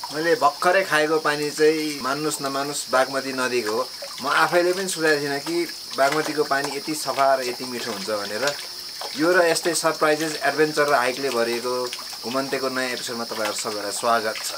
मैले भर्खरै खाएको पानी चाहिँ मान्नुस् नमान्नुस् बागमती नदीको हो। म आफैले पनि सोचेको थिइनँ कि बागमतीको पानी यति सफा र यति मिठो हुन्छ भनेर। यो र यस्तै सरप्राइजेस एडभेन्चर र हाइकले भरिएको घुमन्तेको नयाँ एपिसोडमा तपाईँहरू सबैलाई स्वागत छ।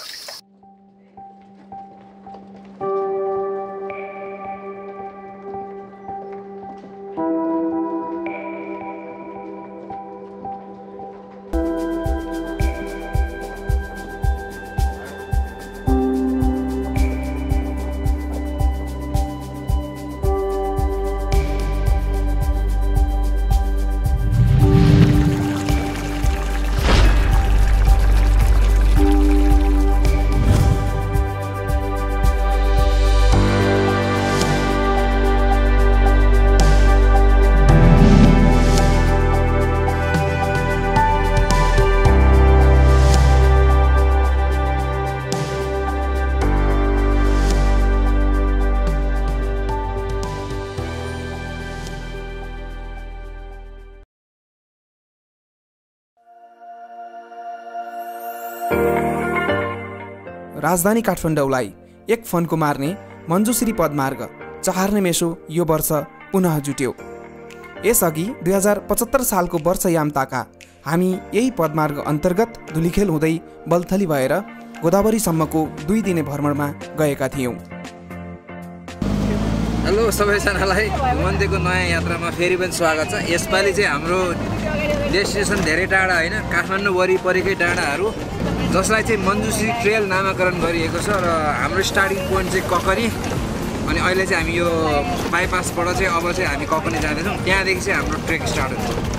राजधानी काठमाडौँलाई एक फन्को मार्ने मञ्जुश्री पदमार्ग चहार्ने मेसो यो वर्ष पुनः जुट्यो। यसअघि 2075 सालको वर्षयामताका हामी यही पदमार्ग अन्तर्गत धुलीखेल हुँदै बल्थली भएर गोदावरीसम्मको 2 दिने भ्रमणमा गएका थियौँ। हेलो सबैजनालाई, घुमन्तेको नयाँ यात्रामा फेरि पनि स्वागत छ। यसपालि चाहिँ हाम्रो डेस्टिनेसन धेरै टाढा होइन, काठमाडौँ वरिपरिकै डाँडाहरू जसलाई चाहिँ मञ्जुश्री ट्रेल नामाकरण गरिएको छ र हाम्रो स्टार्टिङ पोइन्ट चाहिँ ककनी। अनि अहिले चाहिँ हामी यो बाइपासबाट चाहिँ अब चाहिँ हामी ककनी जाँदैछौँ। त्यहाँदेखि चाहिँ हाम्रो ट्रेक स्टार्ट हुन्छ।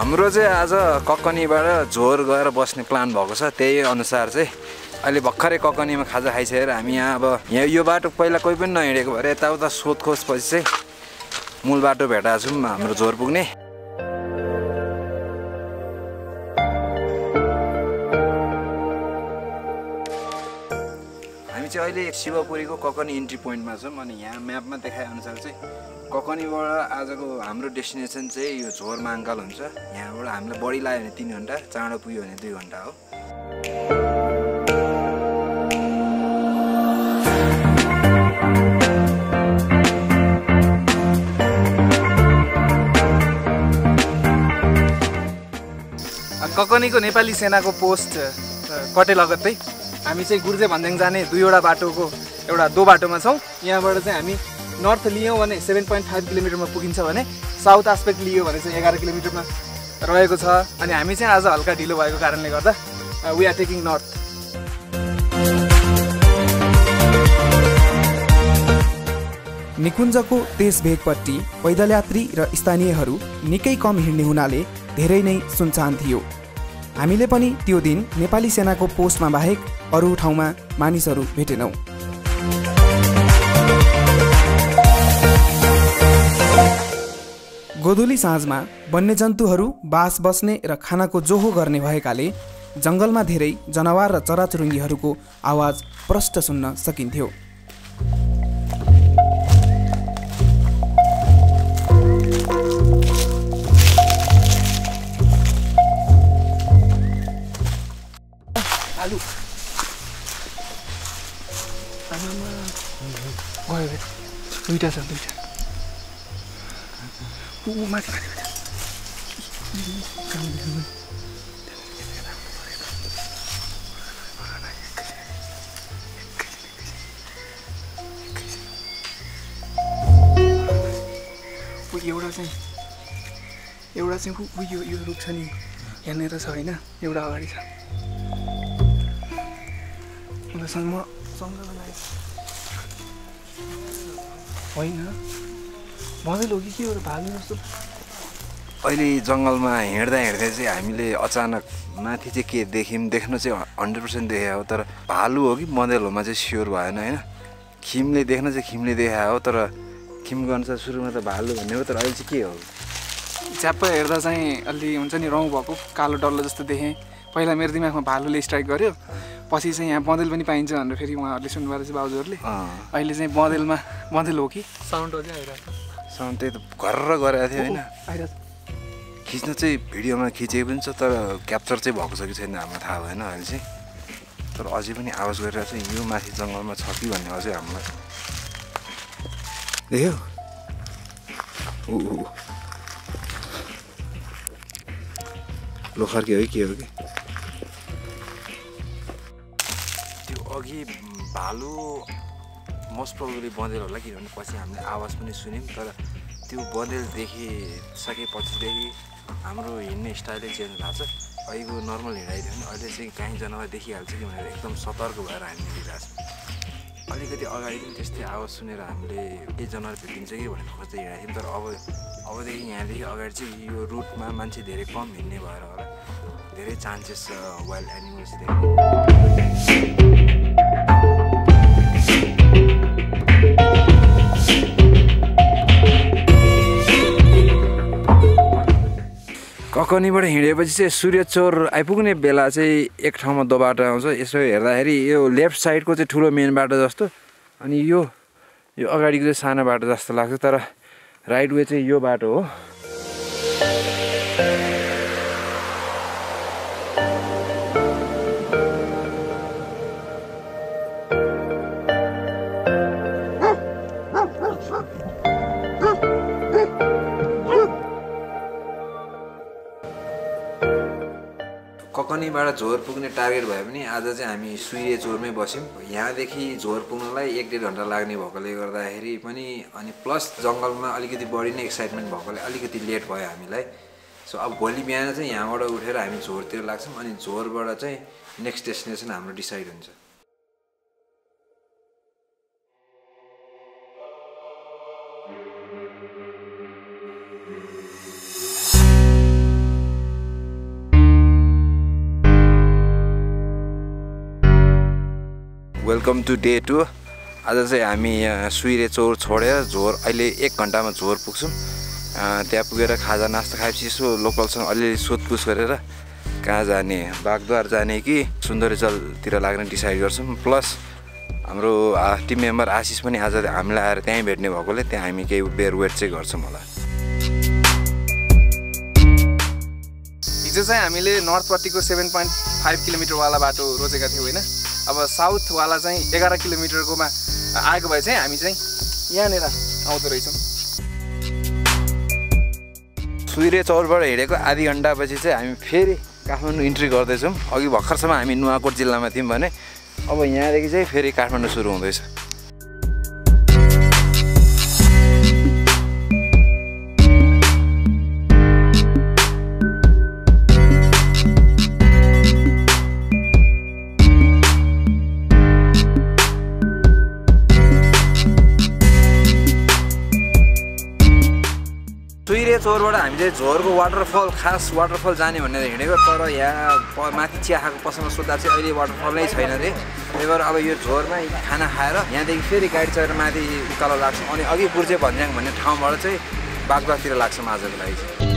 हाम्रो चाहिँ आज ककनीबाट झोर गएर बस्ने प्लान भएको छ। त्यही अनुसार चाहिँ अहिले भर्खरै ककनीमा खाजा खाइसकेर हामी यहाँ यो बाटो पहिला कोही पनि नहिँडेको भएर यताउता सोधखोज पछि चाहिँ मूल बाटो भेटाएको छौँ हाम्रो झोर पुग्ने। हामी चाहिँ अहिले शिवपुरीको ककनी इन्ट्री पोइन्टमा छौँ। अनि यहाँ म्यापमा देखाए अनुसार चाहिँ ककनीबाट आजको हाम्रो डेस्टिनेसन चाहिँ यो झोर महाङ्काल हुन्छ। यहाँबाट हामीलाई बढी लाग्यो भने 3 घन्टा, चाँडो पुग्यो भने 2 घन्टा हो। ककनीको नेपाली सेनाको पोस्ट कटे लगत्तै हामी चाहिँ गुर्जे भन्ज्याङ जाने 2वटा बाटोको एउटा 2 बाटोमा छौँ। यहाँबाट चाहिँ हामी नर्थ लियौँ भने 7.5 किलोमिटरमा पुगिन्छ भने साउथ आस्पेक्ट लियो भने चाहिँ 11 किलोमिटरमा रहेको छ। अनि हामी चाहिँ आज हल्का ढिलो भएको कारणले गर्दा वी आर टेकिङ नर्थ। निकुञ्जको त्यस भेगपट्टि पैदल यात्री र स्थानीयहरू निकै कम हिँड्ने हुनाले धेरै नै सुनसान थियो। हामीले पनि त्यो दिन नेपाली सेनाको पोस्टमा बाहेक अरू ठाउँमा मानिसहरू भेटेनौँ। गोधुली साँझमा वन्यजन्तुहरू बास बस्ने र खानाको जोहो गर्ने भएकाले जङ्गलमा धेरै जनावर र चराचुरुङ्गीहरूको आवाज प्रष्ट सुन्न सकिन्थ्यो। आलु दुईटा छ, दुईटा माथि माथि एउटा चाहिँ यो रुख छ नि, यहाँनिर छ होइन, एउटा अगाडि छ। म सँगै होइन मजाले हो कि के एउटा भालु जस्तो। अहिले जङ्गलमा हिँड्दा चाहिँ हामीले अचानक माथि चाहिँ के देख्न चाहिँ 100% देखे हो, तर भालु हो कि मँदेल होमा चाहिँ स्योर भएन होइन। खिमले देख्न चाहिँ खिमले देखायो हो, तर किमको अनुसार सुरुमा त भालु भन्ने हो तर अहिले चाहिँ के हो च्याप्प हेर्दा चाहिँ अलि हुन्छ नि रौँ भएको कालो डल्लो जस्तो देखेँ पहिला मेरो दिमागमा भालुले स्ट्राइक गर्यो पछि चाहिँ यहाँ बँदेल पनि पाइन्छ भनेर फेरि उहाँहरूले सुन्नुभएको रहेछ बाबुजूहरूले अहिले चाहिँ बँदेल हो कि साउन्ड हो कि आइरहेको साउन्ड त्यही त घर्र गरेको थियो होइन खिच्न चाहिँ भिडियोमा खिचेको पनि छ तर क्याप्चर चाहिँ भएको छ कि छैन हामीलाई थाहा भएन अहिले चाहिँ तर अझै पनि आवाज गरिरहेको छ यो माथि जङ्गलमा छ कि भन्ने अझै हामीलाई देख्यो लोखर्के हो के हो कि त्यो अघि भालु मोस्ट प्रोबेबली बँदेल होला किनभने पछि हामीले आवाज पनि सुन्यौँ तर त्यो बँदेल देखिसकेपछिदेखि हाम्रो हिँड्ने स्टाइलै चेन्ज भएको छ अहिलेको नर्मल हिँडाइदियो भने अहिले चाहिँ काहीँ जनावर देखिहाल्छ कि भनेर एकदम सतर्क भएर हामी हिँडिरहेको छ अलिकति अगाडि पनि त्यस्तै आवाज सुनेर हामीले के जनावर भेटिन्छ कि भनेर खोज्दै हिँडेको थियौँ तर अबदेखि यहाँदेखि अगाडि चाहिँ यो रुटमा मान्छे धेरै कम हिँड्ने भएर होला धेरै चान्सेस छ वाइल्ड एनिमल्स देख्ने ककनीबाट हिँडेपछि चाहिँ सूर्यचोर आइपुग्ने बेला चाहिँ एक ठाउँमा दो बाटो आउँछ यसो हेर्दाखेरि यो लेफ्ट साइडको चाहिँ ठुलो मेन बाटो जस्तो अनि यो अगाडिको चाहिँ सानो बाटो जस्तो लाग्छ तर राइट वे चाहिँ यो बाटो हो ककनीबाट झोर पुग्ने टार्गेट भए पनि आज चाहिँ हामी सूर्यचोरमै बस्यौँ यहाँदेखि झोर पुग्नलाई 1-1.5 घन्टा लाग्ने भएकोले गर्दाखेरि पनि अनि प्लस जङ्गलमा अलिकति बढी नै एक्साइटमेन्ट भएकोले अलिकति लेट भयो हामीलाई सो अब भोलि बिहान चाहिँ यहाँबाट उठेर हामी झोरतिर लाग्छौँ अनि झोरबाट चाहिँ नेक्स्ट डेस्टिनेसन हाम्रो डिसाइड हुन्छ वेलकम टु डे 2 आज चाहिँ हामी यहाँ सूर्यचोर छोडेर झोर अहिले 1 घन्टामा झोर पुग्छौँ त्यहाँ पुगेर खाजा नास्ता खाएपछि यसो लोकलसँग अलिअलि सोधपुछ गरेर कहाँ जाने बागद्वार जाने कि सुन्दरीचलतिर लाग्ने डिसाइड गर्छौँ प्लस हाम्रो टिम मेम्बर आशिष पनि आज हामीलाई आएर त्यहीँ भेट्ने भएकोले त्यहाँ हामी केही बेर वेट चाहिँ गर्छौँ होला हिजो चाहिँ हामीले नर्थपट्टिको 7.5 किलोमिटरवाला बाटो रोजेका थियौँ होइन अब साउथवाला चाहिँ 11 किलोमिटरकोमा आएको भए चाहिँ हामी चाहिँ यहाँनिर आउँदो रहेछौँ सूर्यचौरबाट हिँडेको आधी घन्टापछि चाहिँ हामी फेरि काठमाडौँ इन्ट्री गर्दैछौँ अघि भर्खरसम्म हामी नुवाकोट जिल्लामा थियौँ भने अब यहाँदेखि चाहिँ फेरि काठमाडौँ सुरु हुँदैछ सूर्यचोरबाट हामी चाहिँ झोरको वाटरफल खास वाटरफल जाने भनेर हिँडेको तर यहाँ माथि चिया खाएको पसलमा सोद्धा चाहिँ अहिले वाटरफल नै छैन अरे त्यही भएर अब यो झोरमै खाना खाएर यहाँदेखि फेरि गाडी चढेर माथि उकालो लाग्छौँ अनि अघि बुर्जे भन्ज्याङ भन्ने ठाउँबाट चाहिँ बागबागतिर लाग्छौँ आजको लागि चाहिँ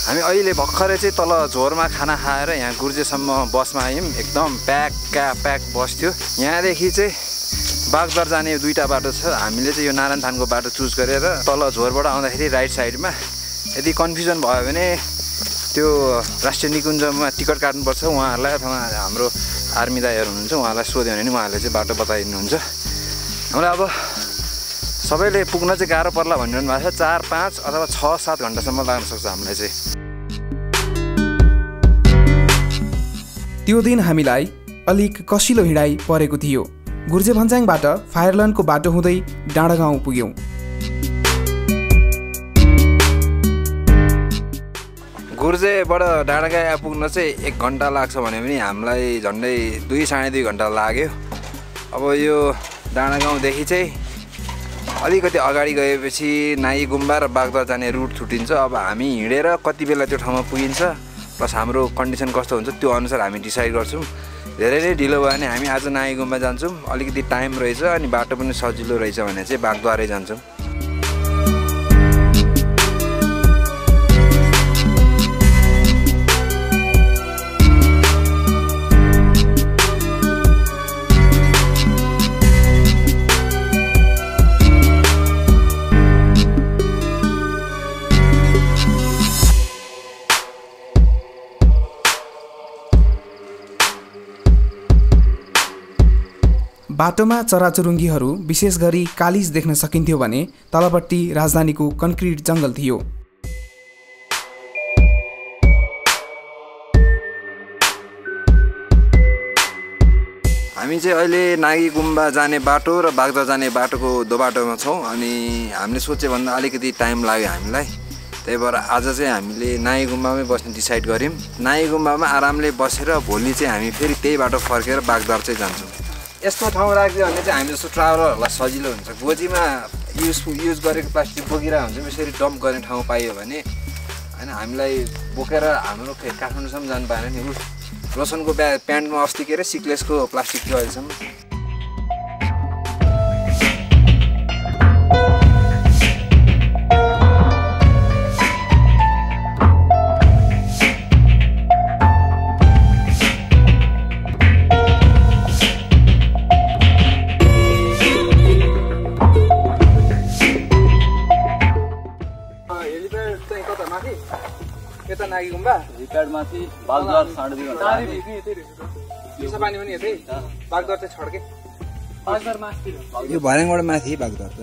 हामी अहिले भर्खरै चाहिँ तल झोरमा खाना खाएर यहाँ गुर्जेसम्म बसमा आयौँ एकदम प्याक बस थियो यहाँदेखि चाहिँ बागद्वार जाने 2टा बाटो छ हामीले चाहिँ यो नारायणथानको बाटो चुज गरेर तल झोरबाट आउँदाखेरि राइट साइडमा यदि कन्फ्युजन भयो भने त्यो राष्ट्रिय निकुञ्जमा टिकट काट्नुपर्छ उहाँहरूलाई अथवा हाम्रो आर्मी दाइहरू हुनुहुन्छ उहाँलाई सोध्यो भने उहाँहरूले चाहिँ बाटो बताइदिनुहुन्छ हामीलाई अब सबैले पुग्न चाहिँ गाह्रो पर्ला भनिरहनु भएको छ 4, 5 अथवा 6, 7 घन्टासम्म लाग्न सक्छ हामीलाई चाहिँ त्यो दिन हामीलाई अलिक कसिलो हिँडाइ परेको थियो गुर्जे भन्ज्याङबाट फायरल्यान्डको बाटो हुँदै डाँडागाउँ पुग्यौँ गुर्जेबाट डाँडागाउँ आइपुग्न चाहिँ 1 घन्टा लाग्छ भने पनि हामीलाई झन्डै 2-2.5 घन्टा लाग्यो अब यो डाँडागाउँदेखि चाहिँ अलिकति अगाडि गएपछि नागी गुम्बा र बागदुवा जाने रुट छुटिन्छ। अब हामी हिँडेर कति बेला त्यो ठाउँमा पुगिन्छ प्लस हाम्रो कन्डिसन कस्तो हुन्छ त्यो अनुसार हामी डिसाइड गर्छौँ। धेरै नै ढिलो भयो भने हामी आज नागी गुम्बा जान्छौँ, अलिकति टाइम रहेछ अनि बाटो पनि सजिलो रहेछ भने चाहिँ बागदुवारै जान्छौँ। बाटोमा चराचुरुङ्गीहरू विशेष गरी कालिज देख्न सकिन्थ्यो भने तलपट्टि राजधानीको कन्क्रिट जङ्गल थियो। हामी चाहिँ अहिले नागी गुम्बा जाने बाटो र बागदुवा जाने बाटोको दो बाटोमा छौँ अनि हामीले सोचे भन्दा अलिकति टाइम लाग्यो हामीलाई। त्यही भएर आज चाहिँ हामीले नागी गुम्बामै बस्ने डिसाइड गऱ्यौँ। नागी गुम्बामा आरामले बसेर भोलि चाहिँ हामी फेरि त्यही बाटो फर्केर बागदुवा चाहिँ जान्छौँ। यस्तो ठाउँ राखिदियो भने चाहिँ हामी जस्तो ट्राभलरहरूलाई सजिलो हुन्छ। गोजीमा युज गरेको प्लास्टिक बोकिरहेको हुन्छ, यसरी डम्प गर्ने ठाउँ पाइयो भने होइन हामीलाई बोकेर हाम्रो काठमाडौँसम्म जानु पाएन नि। रोसनको प्यान्टमा अस्ति के अरे सिक्लेसको प्लास्टिक थियो अहिलेसम्म। यता नागी गुम्बा रिपेयरमाथि बागदुवा 2.5 घण्टा चिसो पानी पनि यतै बागदुवा चाहिँ छड्के बागदुवा माथि यो भर्याङबाट माथि बागदुवा त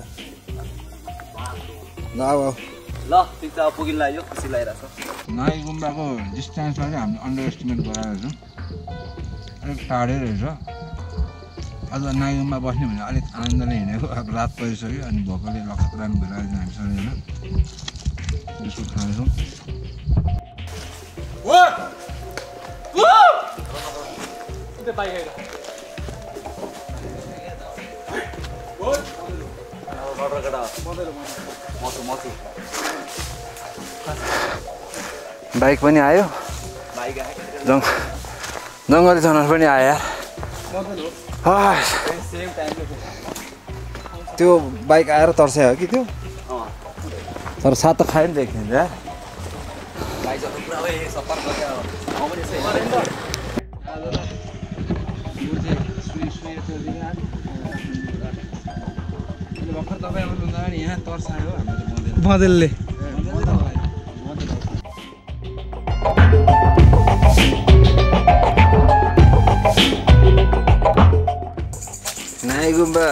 ल अब ल ठिक छ पुगिनला यो खुसी लागिरहेछ। नागी गुम्बाको डिस्टेन्समा चाहिँ हामीले अन्डर एस्टिमेट गराएको छौँ, अलिक टाढै रहेछ। अझ नागी गुम्बा बस्ने भने अलिक आनन्दले हिँडेको। अब रात परिसक्यो अनि भोकले लखरान भइरहेको हामी सबैजना बिस्कुट खाँदैछौँ। बाइक पनि आयो, जङ्गली जनावर पनि आयो यार। त्यो बाइक आएर तर्स्यायो हो कि त्यो, तर सात त खायो नि देख्ने यार। भर्खर तपाईँ आउनुभन्दा पनि यहाँ तर्सायो हाम्रो बँदेलले। नागी गुम्बा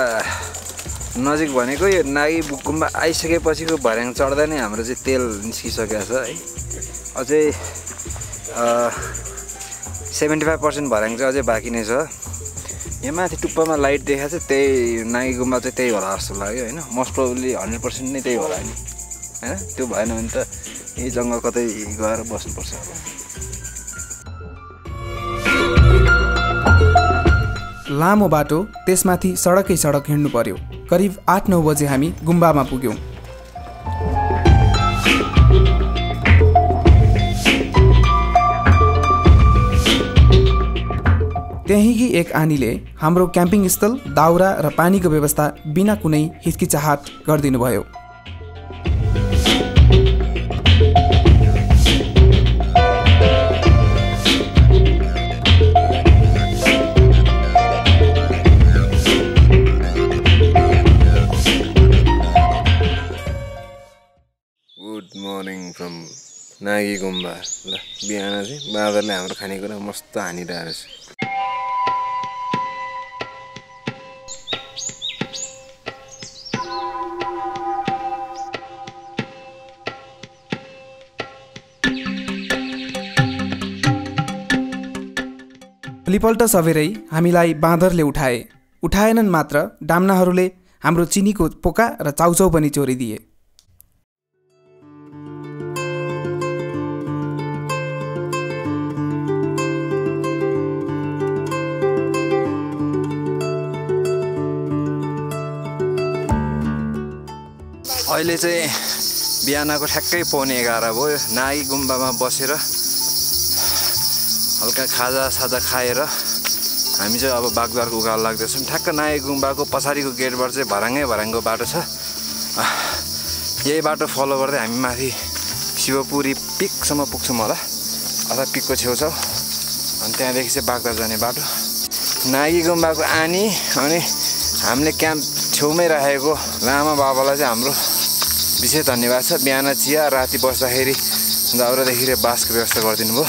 नजिक भनेको यो नागी गुम्बा आइसकेपछिको भर्याङ चढ्दा नै हाम्रो चाहिँ तेल निस्किसकेको छ है। अझै 75% भर्याङ चाहिँ अझै बाँकी नै छ। यहाँ माथि टुप्पामा लाइट देखाएको छ, त्यही नागी गुम्बा चाहिँ त्यही होला जस्तो लाग्यो होइन। मोस्ट प्रोबेबली 100% नै त्यही होला नि होइन। त्यो भएन भने त यही जङ्गल कतै गएर बस्नुपर्छ। लामो बाटो, त्यसमाथि सडकै सडक हिँड्नु पर्यो। करिब 8-9 बजे हामी गुम्बामा पुग्यौँ। त्यहीँकी एक आनीले हाम्रो क्याम्पिङ स्थल, दाउरा र पानीको व्यवस्था बिना कुनै हिचकिचाहट गरिदिनु भयो। गुड मर्निङ फ्रम नागी गुम्बा। ल बिहान चाहिँ बाँदरले हाम्रो खानेकुरा मस्त हानिरहेको रहेछ। भोलिपल्ट सबेरै हामीलाई बाँदरले उठाएनन् मात्र, डाम्नाहरूले हाम्रो चिनीको पोका र चाउचाउ पनि चोरिदिए। अहिले चाहिँ बिहानको ठ्याक्कै पौने 11 भयो। नागी गुम्बामा बसेर हल्का खाजा खाएर हामी चाहिँ अब बागद्वारको उकालो लाग्दैछौँ। ठ्याक्क नागी गुम्बाको पछाडिको गेटबाट चाहिँ भराङ्गै बाटो छ। यही बाटो फलो गर्दै हामी माथि शिवपुरी पिकसम्म पुग्छौँ होला, अथवा पिकको छेउछाउ। अनि त्यहाँदेखि चाहिँ बागद्वार जाने बाटो। नागी गुम्बाको आनी अनि हामीले क्याम्प छेउमै राखेको लामा बाबालाई चाहिँ हाम्रो विशेष धन्यवाद छ। बिहान चिया, राति बस्दाखेरि दाउरादेखि बासको व्यवस्था गरिदिनु भयो।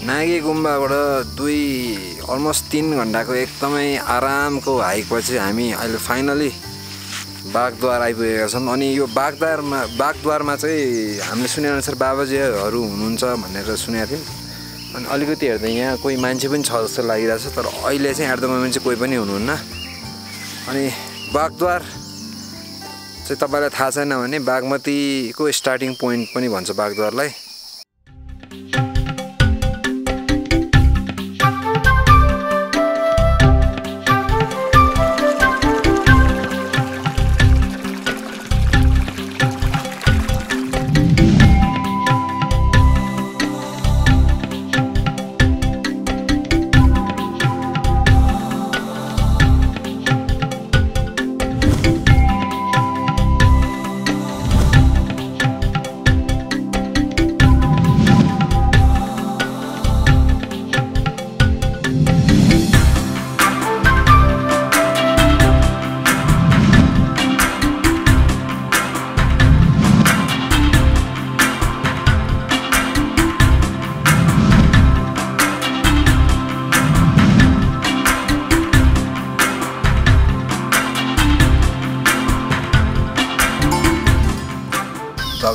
नागी गुम्बाबाट अलमोस्ट 3 घन्टाको एकदमै आरामको हाइकपछि हामी अहिले फाइनली बागद्वार आइपुगेका छौँ। अनि यो बागद्वारमा चाहिँ हामीले सुनेअनुसार बाबाजीहरू हुनुहुन्छ भनेर सुनेको थियौँ। अनि अलिकति हेर्दा यहाँ कोही मान्छे पनि छ जस्तो लागिरहेछ, तर अहिले चाहिँ एट द मोमेन्ट चाहिँ कोही पनि हुनुहुन्न। अनि बागद्वार चाहिँ तपाईँलाई थाहा छैन भने बागमतीको स्टार्टिङ पोइन्ट पनि भन्छ बागद्वारलाई।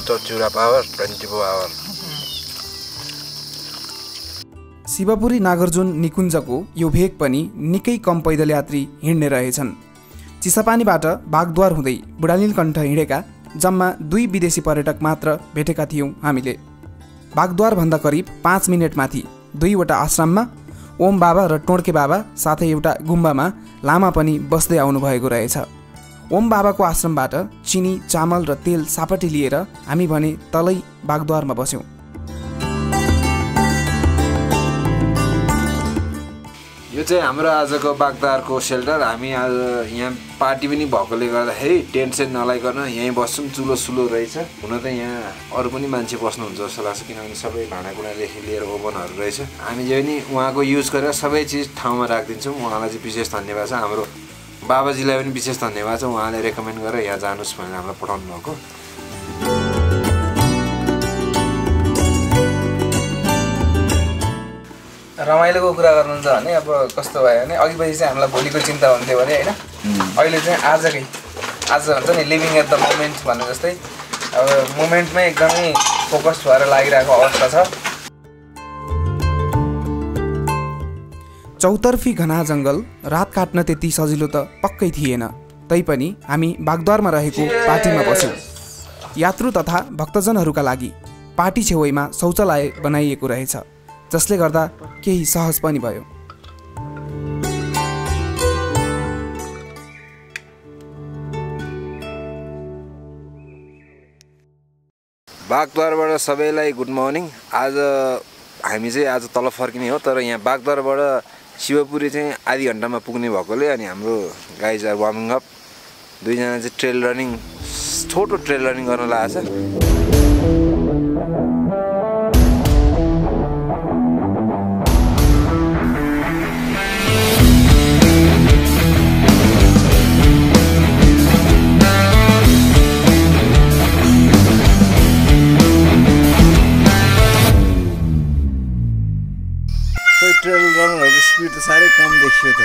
चौचौरा पावर 24 आवर। शिवपुरी नागार्जुन निकुञ्जको यो भेग पनि निकै कम पैदल यात्री हिँड्ने रहेछन्। चिसापानीबाट बागद्वार हुँदै बुढानीलकण्ठ हिँडेका जम्मा 2 विदेशी पर्यटक मात्र भेटेका थियौँ हामीले। बागद्वारभन्दा करिब 5 मिनट माथि 2वटा आश्रममा ओम बाबा र टोड्के बाबा साथै एउटा गुम्बामा लामा पनि बस्दै आउनुभएको रहेछ। ओम बाबाको आश्रमबाट चिनी, चामल र तेल सापटी लिएर हामी भने तलै बागद्वारमा बस्यौँ। यो चाहिँ हाम्रो आजको बागद्वारको सेल्टर। हामी आज यहाँ पार्टी पनि भएकोले गर्दाखेरि टेन्ट सेन्ट नलाइकन यहीँ बस्छौँ। चुलो रहेछ। हुन त यहाँ अरू पनि मान्छे बस्नुहुन्छ जस्तो लाग्छ, किनभने सबै भाँडाकुँडादेखि लिएर ओभनहरू रहेछ। हामी जे पनि उहाँको युज गरेर सबै चिज ठाउँमा राखिदिन्छौँ। उहाँलाई चाहिँ विशेष धन्यवाद छ। हाम्रो बाबाजीलाई पनि विशेष धन्यवाद छ, उहाँले रेकमेन्ड गरेर यहाँ जानुहोस् भनेर हामीलाई पठाउनु भएको। रमाइलोको कुरा गर्नुहुन्छ भने अब कस्तो भयो भने अघिपछि चाहिँ हामीलाई भोलिको चिन्ता हुन्थ्यो भने होइन, अहिले चाहिँ आज भन्छ नि लिभिङ एट द मोमेन्ट भने जस्तै अब मोमेन्टमै एकदमै फोकस भएर लागिरहेको अवस्था छ। चौतर्फी घना जङ्गल, रात काट्न त्यति सजिलो त पक्कै थिएन। तैपनि हामी बागद्वारमा रहेको पार्टीमा बस्यौँ। यात्रु तथा भक्तजनहरूका लागि पार्टी छेउमा शौचालय बनाइएको रहेछ, जसले गर्दा केही सहज पनि भयो। बागद्वारबाट सबैलाई गुड मर्निङ। हामी चाहिँ आज तल फर्किने हो, तर यहाँ बागद्वारबाट शिवपुरी चाहिँ आधी घन्टामा पुग्ने भएकोले अनि हाम्रो गाइज आर वार्मिङ अप। 2 जना चाहिँ छोटो ट्रेल रनिङ गर्न लागेको छ। ट्रेल रनरहरूको स्पिड त साह्रै कम देखियो त।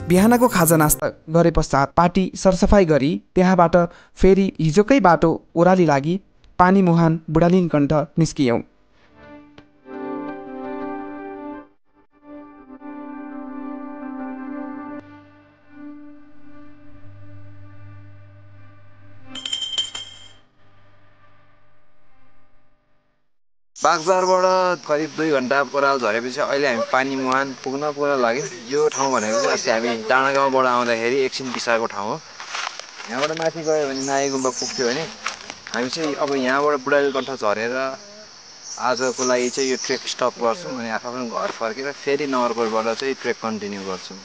बिहानको खाजा नास्ता गरे पश्चात पार्टी सरसफाई गरी त्यहाँबाट फेरि हिजोकै बाटो ओह्राली लागि पानी मुहान बुढालिनकण्ठ निस्कियौँ। बागदुवारबाट करिब 2 घण्टा पराल झरेपछि अहिले हामी पानी मुहान पुग्न लाग्यो। यो ठाउँ भनेको चाहिँ अस्ति हामी डाँडा गाउँबाट आउँदाखेरि एकछिन बिसाएको ठाउँ हो। यहाँबाट माथि गयो भने नाइ गुम्बा पुग्थ्यो भने हामी चाहिँ अब यहाँबाट बुढालिकण्ठ झरेर आजको लागि चाहिँ यो ट्रेक स्टप गर्छौँ अनि आफ्नो घर फर्केर फेरि नगरकोटबाट चाहिँ ट्रेक कन्टिन्यू गर्छौँ।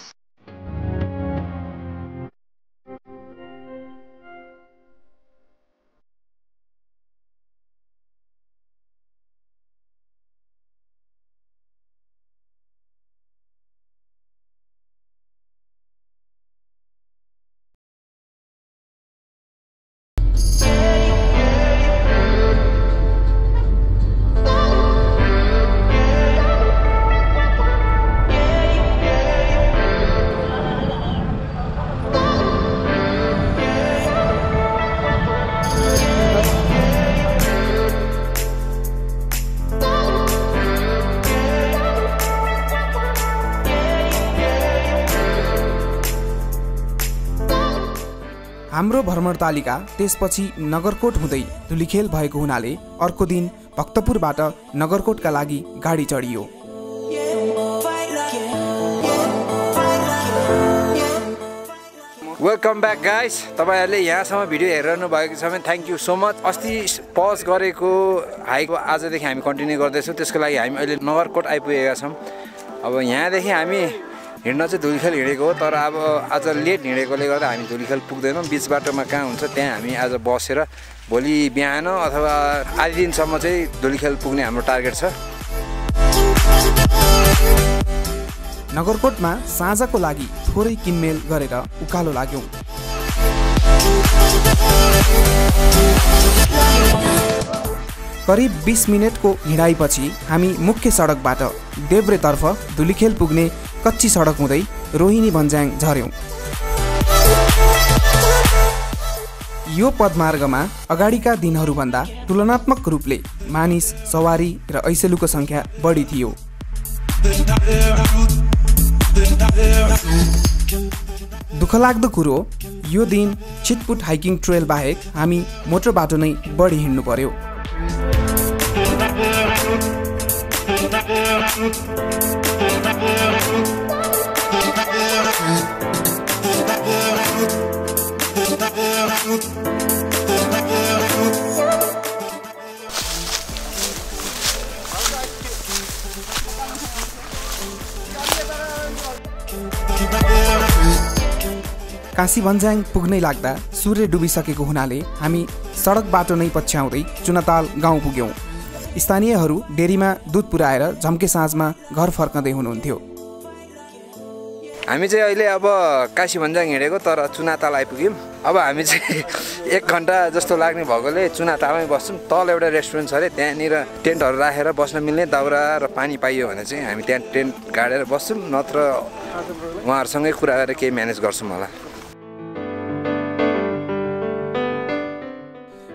हाम्रो भ्रमण तालिका त्यसपछि नगरकोट हुँदै धुलीखेल भएको हुनाले अर्को दिन भक्तपुरबाट नगरकोटका लागि गाडी चढियो। Welcome back guys. तपाईहरुले यहाँसम्म भिडियो हेरिरहनु भएको छ भने थ्याङ्क यू सो मच। अस्ति पज गरेको हाइक आजदेखि हामी कन्टिन्यू गर्दैछौँ। त्यसको लागि हामी अहिले नगरकोट आइपुगेका छौँ। अब यहाँदेखि हामी हिँड्न चाहिँ धुलीखेल हिँडेको हो, तर अब आज लेट हिँडेकोले गर्दा हामी धुलीखेल पुग्दैनौँ। बिच बाटोमा कहाँ हुन्छ त्यहाँ हामी आज बसेर भोलि बिहान अथवा आधी दिनसम्म चाहिँ धुलीखेल पुग्ने हाम्रो टार्गेट छ। नगरकोटमा साँझको लागि थोरै किनमेल गरेर उकालो लाग्यौँ। करिब 20 मिनटको हिँडाइपछि हामी मुख्य सडकबाट देब्रेतर्फ धुलीखेल पुग्ने कच्ची सडक हुँदै रोहिणी भन्ज्याङ झर्यौँ। यो पदमार्गमा अगाडिका दिनहरूभन्दा तुलनात्मक रूपले मानिस, सवारी र ऐसेलुको सङ्ख्या बढी थियो। दुःखलाग्दो कुरो यो दिन छिटपुट हाइकिङ ट्रेल बाहेक हामी मोटर बाटो नै बढी हिँड्नु पर्यो। काशी भन्ज्याङ पुग्नै लाग्दा सूर्य डुबिसकेको हुनाले हामी सडक बाटो नै पछ्याउँदै चुनाताल गाउँ पुग्यौँ। स्थानीयहरू डेरीमा दुध पुर्याएर झम्के साँझमा घर फर्कँदै हुनुहुन्थ्यो। हामी चाहिँ अहिले अब काशी भन्ज्याङ हिँडेको, तर चुनाताल आइपुग्यौँ। अब हामी चाहिँ 1 घन्टा जस्तो लाग्ने भएकोले चुनातालमै बस्छौँ। तल एउटा रेस्टुरेन्ट छ अरे, त्यहाँनिर टेन्टहरू राखेर बस्न मिल्ने दाउरा र पानी पाइयो भने चाहिँ हामी त्यहाँ टेन्ट गाडेर बस्छौँ, नत्र उहाँहरूसँगै कुरा गरेर केही म्यानेज गर्छौँ होला।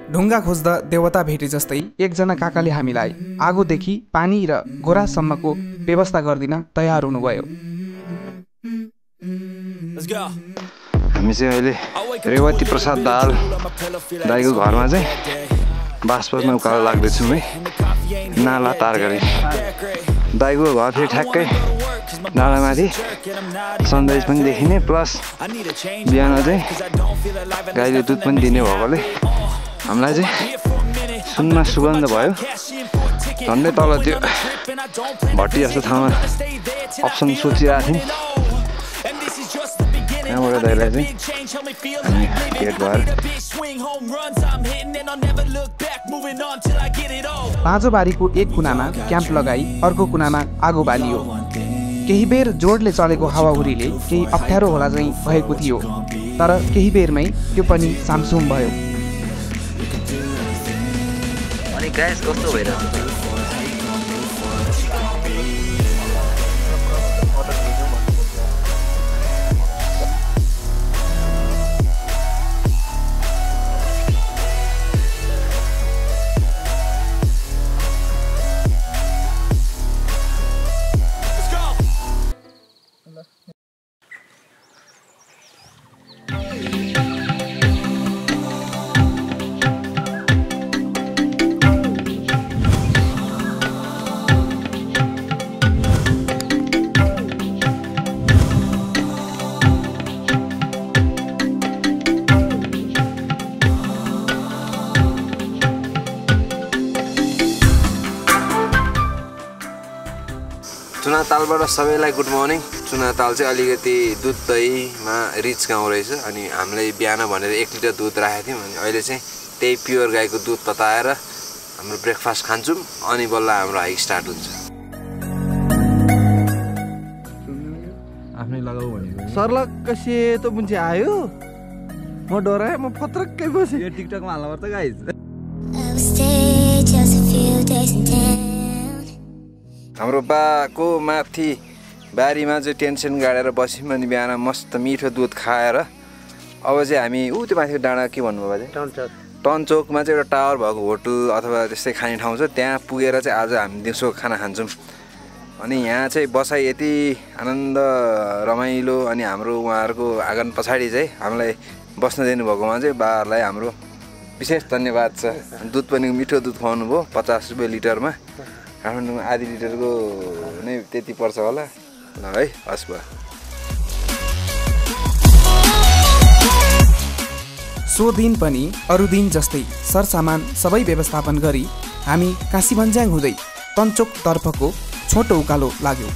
ढुङ्गा खोज्दा देवता भेटे जस्तै एकजना काकाले हामीलाई आगोदेखि पानी र गोरासम्मको व्यवस्था गरिदिन तयार हुनुभयो। हामी चाहिँ अहिले रेवती प्रसाद दाल दाईको घरमा चाहिँ बासपतमा उकालो लाग्दैछौँ है, नाला तार गरी। दाईको घर फेरि ठ्याक्कै नालामाथि सनराइज पनि देखिने, प्लस बिहान चाहिँ गाईले दुध पनि दिने भएकोले हामीलाई चाहिँ सुनमा सुगन्ध भयो। झन्डै तल त्यो भट्टी जस्तो ठाउँमा अप्सन सोचिरहेको थियौँ। त्यहाँबाट दाइलाई चाहिँ हामी भेट भएर पाँचोबारीको एक कुनामा क्याम्प लगाई अर्को कुनामा आगो बालियो। केही बेर जोडले चलेको हावाहुरीले केही अप्ठ्यारो होला चाहिँ भएको थियो, तर केही बेरमै त्यो पनि सामसुम भयो। अनि ग्यास कस्तो भइरहेको छ? चुनातालबाट सबैलाई गुड मर्निङ। चुनाताल चाहिँ अलिकति दुध दहीमा रिच गाउँ रहेछ अनि हामीले बिहान भनेर 1 लिटर दुध राखेको थियौँ अनि अहिले चाहिँ त्यही प्योर गाईको दुध तताएर हाम्रो ब्रेकफास्ट खान्छौँ अनि बल्ल हाम्रो हाइक स्टार्ट हुन्छ। आफ्नै लगाऊ भनेको सर्लक्क सेतो मुन्छे आयो म डराएँ म फत्रक्कै बसेँ। यो टिकटकमा हाल्नु पर्छ गाइज। हाम्रो बाको माथि बारीमा चाहिँ टेन्सन गाडेर बस्यौँ अनि बिहान मस्त मिठो दुध खाएर अब चाहिँ हामी त्यो माथिको डाँडा के भन्नुभयो बाजे टनचोकमा चाहिँ एउटा टावर भएको होटल अथवा त्यस्तै खाने ठाउँ छ त्यहाँ पुगेर चाहिँ आज हामी दिउँसो खाना खान्छौँ। अनि यहाँ चाहिँ बसाइ यति आनन्द रमाइलो अनि हाम्रो उहाँहरूको आँगन पछाडि चाहिँ हामीलाई बस्न दिनुभएकोमा चाहिँ बाहरूलाई हाम्रो विशेष धन्यवाद छ। दुध पनि मिठो दुध खुवाउनु भयो 50 रुपियाँ लिटरमा। काठमाडौँमा आधी लिटरको नै त्यति पर्छ होला ल है। हस् भयो। सो दिन पनि अरू दिन जस्तै सरसामान सबै व्यवस्थापन गरी हामी काशी भन्ज्याङ हुँदै तन्चोक तर्फको छोटो उकालो लाग्यो।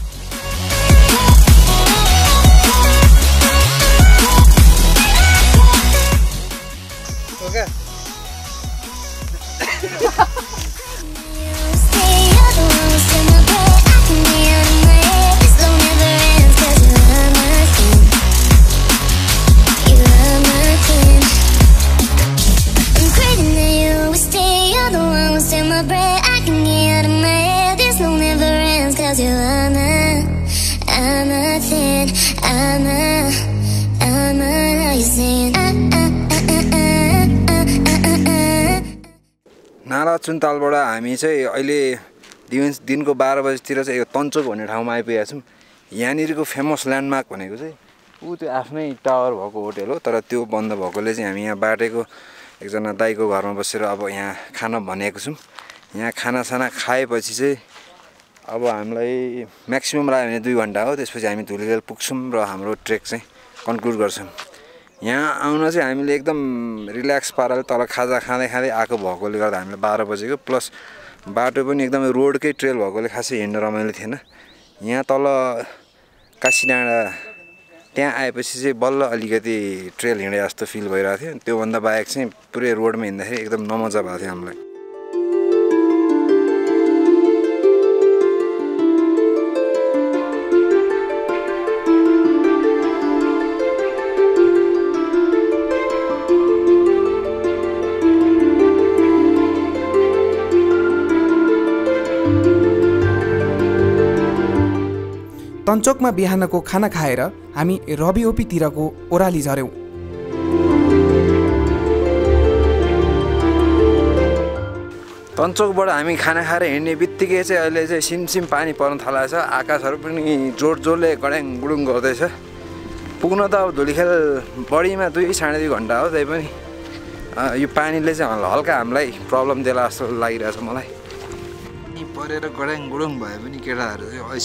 नाला चुन्तालबाट हामी चाहिँ अहिले दिनको 12 बजीतिर चाहिँ यो तन्चोक भन्ने ठाउँमा आइपुगेका छौँ। यहाँनिरको फेमस ल्यान्डमार्क भनेको चाहिँ त्यो आफ्नै टावर भएको होटल हो तर त्यो बन्द भएकोले चाहिँ हामी यहाँ बाटेको एकजना दाइको घरमा बसेर अब यहाँ खाना भनेको छौँ। यहाँ खानासाना खाएपछि चाहिँ अब हामीलाई म्याक्सिमम् लाग्यो भने 2 घन्टा हो। त्यसपछि हामी धुलीखेल पुग्छौँ र हाम्रो ट्रेक चाहिँ कन्क्लुड गर्छौँ। यहाँ आउन चाहिँ हामीले एकदम रिल्याक्स पाराले तल खाजा खाँदै खाँदै आएको भएकोले गर्दा हामीलाई 12 बजेको प्लस बाटो पनि एकदमै रोडकै ट्रेल भएकोले खासै हिँड्न रमाइलो थिएन। यहाँ तल काशी डाँडा त्यहाँ आएपछि चाहिँ बल्ल अलिकति ट्रेल हिँडे जस्तो फिल भइरहेको थियो। त्योभन्दा बाहेक चाहिँ पुरै रोडमा हिँड्दाखेरि एकदम नमजा भएको थियो हामीलाई। तन्चोकमा बिहानको खाना खाएर हामी रवि ओपीतिरको ओह्राली झऱ्यौँ। तन्चोकबाट हामी खाना खाएर हिँड्ने बित्तिकै चाहिँ अहिले चाहिँ सिमसिम पानी पर्न थालेको छ। आकाशहरू पनि जोडले गड्याङ गुडुङ गर्दैछ। पुग्न त अब धुलीखेल बढीमा 2-2.5 घन्टा हो। त्यही पनि यो पानीले चाहिँ हल्का हामीलाई प्रब्लम देला जस्तो लागिरहेछ मलाई। परेर गड्याङ गुडुङ भए पनि केटाहरू चाहिँ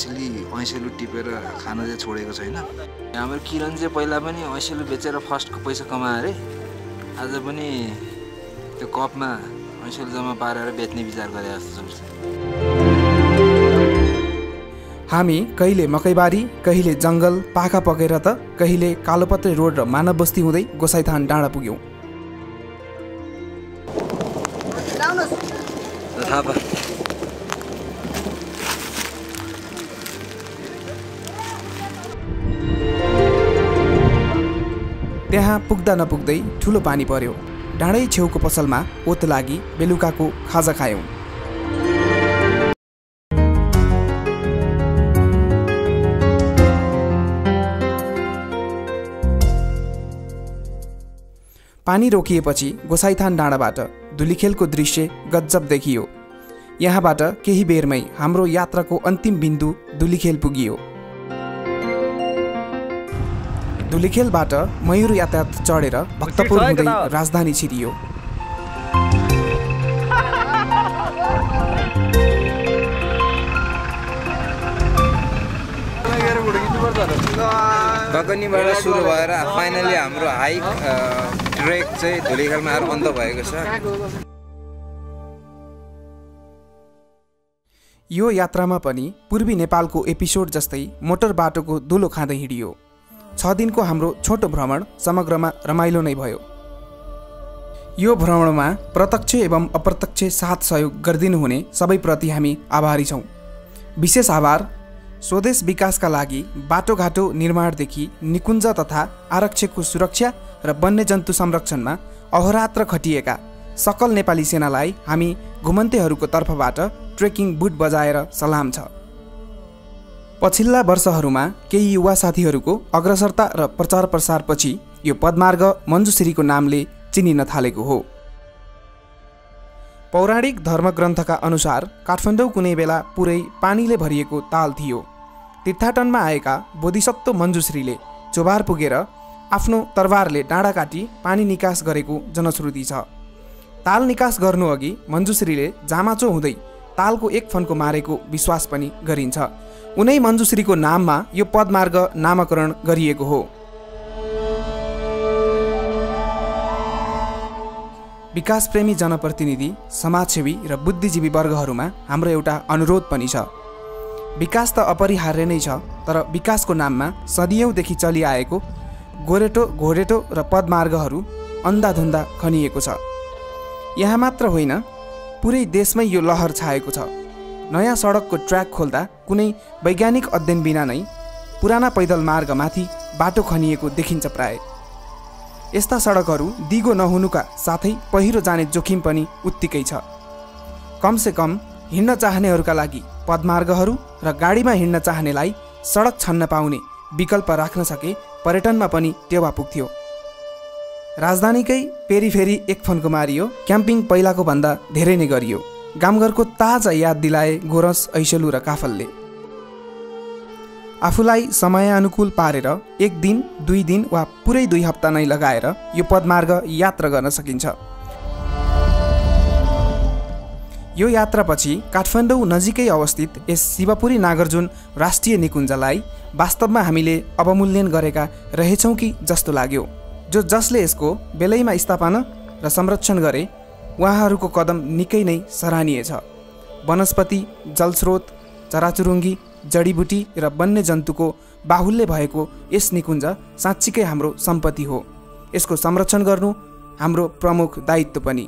ऐसेलु टिपेर खान चाहिँ छोडेको छैन। हाम्रो किरण चाहिँ पहिला पनि ऐसेलु बेचेर फर्स्टको पैसा कमाए अरे। आज पनि त्यो कपमा ऐसेलु जम्मा पारेर बेच्ने विचार गरे जस्तो छ। हामी कहिले मकैबारी कहिले जङ्गल पाखा पकेर त कहिले कालोपत्रे रोड र मानव बस्ती हुँदै गोसाइथान डाँडा पुग्यौँ। त्यहाँ पुग्दा नपुग्दै ठुलो पानी पर्यो। डाँडै छेउको पसलमा ओत लागि बेलुकाको खाजा खायौँ। पानी रोकिएपछि गोसाइथान डाँडाबाट धुलीखेलको दृश्य गजब देखियो। यहाँबाट केही बेरमै हाम्रो यात्राको अन्तिम बिन्दु धुलीखेल पुगियो। धुलीखेलबाट मयूर यातायात चढेर भक्तपुर हुँदै राजधानी छिरियो। गगनीबाट सुरु भएर फाइनली हाम्रो हाइक ट्रेक चाहिँ धुलीखेलमा आएर अन्त भएको छ। यो यात्रामा पनि पूर्वी नेपालको एपिसोड जस्तै मोटर बाटोको धुलो खाँदै हिँडियो। 6 दिनको हाम्रो छोटो भ्रमण समग्रमा रमाइलो नै भयो। यो भ्रमणमा प्रत्यक्ष एवं अप्रत्यक्ष साथ सहयोग गरिदिनुहुने सबैप्रति हामी आभारी छौँ। विशेष आभार स्वदेश विकासका लागि बाटोघाटो निर्माणदेखि निकुञ्ज तथा आरक्षकको सुरक्षा र वन्यजन्तु संरक्षणमा अहोरात्र खटिएका सकल नेपाली सेनालाई हामी घुमन्तेहरूको तर्फबाट ट्रेकिङ बुट बजाएर सलाम छ। पछिल्ला वर्षहरूमा केही युवा साथीहरूको अग्रसरता र प्रचार प्रसारपछि यो पदमार्ग मञ्जुश्रीको नामले चिनिन थालेको हो। पौराणिक धर्मग्रन्थका अनुसार काठमाडौँ कुनै बेला पुरै पानीले भरिएको ताल थियो। तीर्थाटनमा आएका बोधिसत्व मञ्जुश्रीले चोबार पुगेर आफ्नो तरबारले डाँडा काटी पानी निकास गरेको जनश्रुति छ। ताल निकास गर्नुअघि मञ्जुश्रीले जामाचो हुँदै तालको एक फन्को मारेको विश्वास पनि गरिन्छ। उनै मञ्जुश्रीको नाममा यो पदमार्ग नामाकरण गरिएको हो। विकासप्रेमी जनप्रतिनिधि, समाजसेवी र बुद्धिजीवी वर्गहरूमा हाम्रो एउटा अनुरोध पनि छ। विकास त अपरिहार्य नै छ, तर विकासको नाममा सदियौँदेखि चलिआएको गोरेटो, घोडेटो र पदमार्गहरू अन्धाधुन्दा खनिएको छ। यहाँ मात्र होइन, पुरै देशमै यो लहर छाएको छ। नयाँ सडकको ट्र्याक खोल्दा कुनै वैज्ञानिक अध्ययन बिना नै पुराना पैदल मार्गमाथि बाटो खनिएको देखिन्छ प्राय। यस्ता सडकहरू दिगो नहुनुका साथै पहिरो जाने जोखिम पनि उत्तिकै छ। कमसे कम हिँड्न चाहनेहरूका लागि पदमार्गहरू र गाडीमा हिँड्न चाहनेलाई सडक छन्न पाउने विकल्प राख्न सके पर्यटनमा पनि टेवा पुग्थ्यो। राजधानीकै पेरिफेरी एक फन्को मारियो, क्याम्पिङ पहिलाको भन्दा धेरै नै गरियो। गामघरको ताजा याद दिलाए गोरस, ऐसलु र काफलले। आफूलाई समयानुकूल पारेर 1 दिन, 2 दिन वा पुरै 2 हप्ता नै लगाएर यो पदमार्ग यात्रा गर्न सकिन्छ। यो यात्रापछि काठमाडौँ नजिकै अवस्थित यस शिवपुरी नागार्जुन राष्ट्रिय निकुञ्जलाई वास्तवमा हामीले अवमूल्यन गरेका रहेछौँ कि जस्तो लाग्यो। जसले यसको बेलैमा स्थापना र संरक्षण गरे उहाँहरूको कदम निकै नै सराहनीय छ। वनस्पति, जलस्रोत, चराचुरुङ्गी, जडीबुटी र वन्यजन्तुको बाहुल्य भएको यस निकुञ्ज साँच्चीकै हाम्रो सम्पत्ति हो। यसको संरक्षण गर्नु हाम्रो प्रमुख दायित्व पनि।